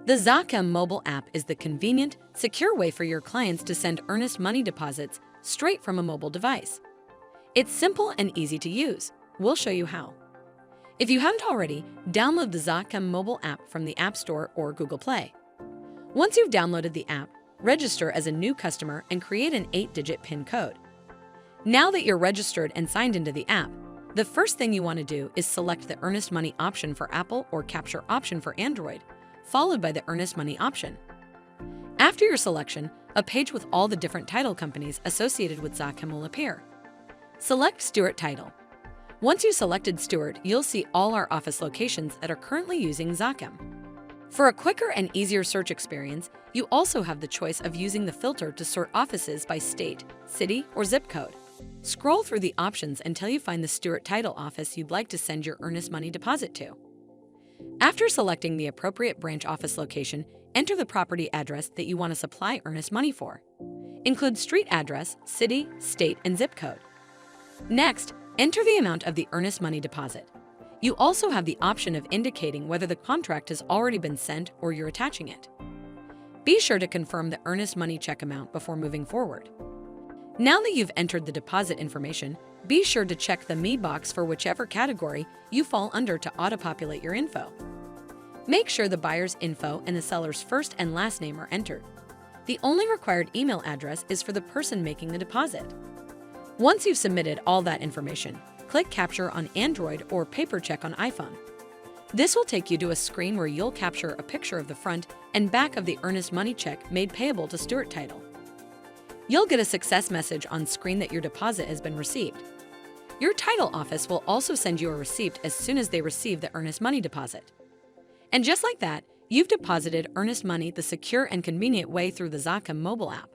The ZOCCAM mobile app is the convenient, secure way for your clients to send earnest money deposits straight from a mobile device. It's simple and easy to use. We'll show you how. If you haven't already, download the ZOCCAM mobile app from the App Store or Google Play. Once you've downloaded the app, register as a new customer and create an 8-digit PIN code. Now that you're registered and signed into the app, the first thing you want to do is select the Earnest Money option for Apple or Capture option for Android, followed by the Earnest Money option. After your selection, a page with all the different title companies associated with ZOCCAM will appear. Select Stewart Title. Once you've selected Stewart, you'll see all our office locations that are currently using ZOCCAM. For a quicker and easier search experience, you also have the choice of using the filter to sort offices by state, city, or zip code. Scroll through the options until you find the Stewart Title office you'd like to send your earnest money deposit to. After selecting the appropriate branch office location, enter the property address that you want to supply earnest money for. Include street address, city, state, and zip code. Next, enter the amount of the earnest money deposit. You also have the option of indicating whether the contract has already been sent or you're attaching it. Be sure to confirm the earnest money check amount before moving forward. Now that you've entered the deposit information, be sure to check the Me box for whichever category you fall under to auto-populate your info. Make sure the buyer's info and the seller's first and last name are entered. The only required email address is for the person making the deposit. Once you've submitted all that information, click Capture on Android or Paper Check on iPhone. This will take you to a screen where you'll capture a picture of the front and back of the earnest money check made payable to Stewart Title. You'll get a success message on screen that your deposit has been received. Your title office will also send you a receipt as soon as they receive the earnest money deposit. And just like that, you've deposited earnest money the secure and convenient way through the ZOCCAM mobile app.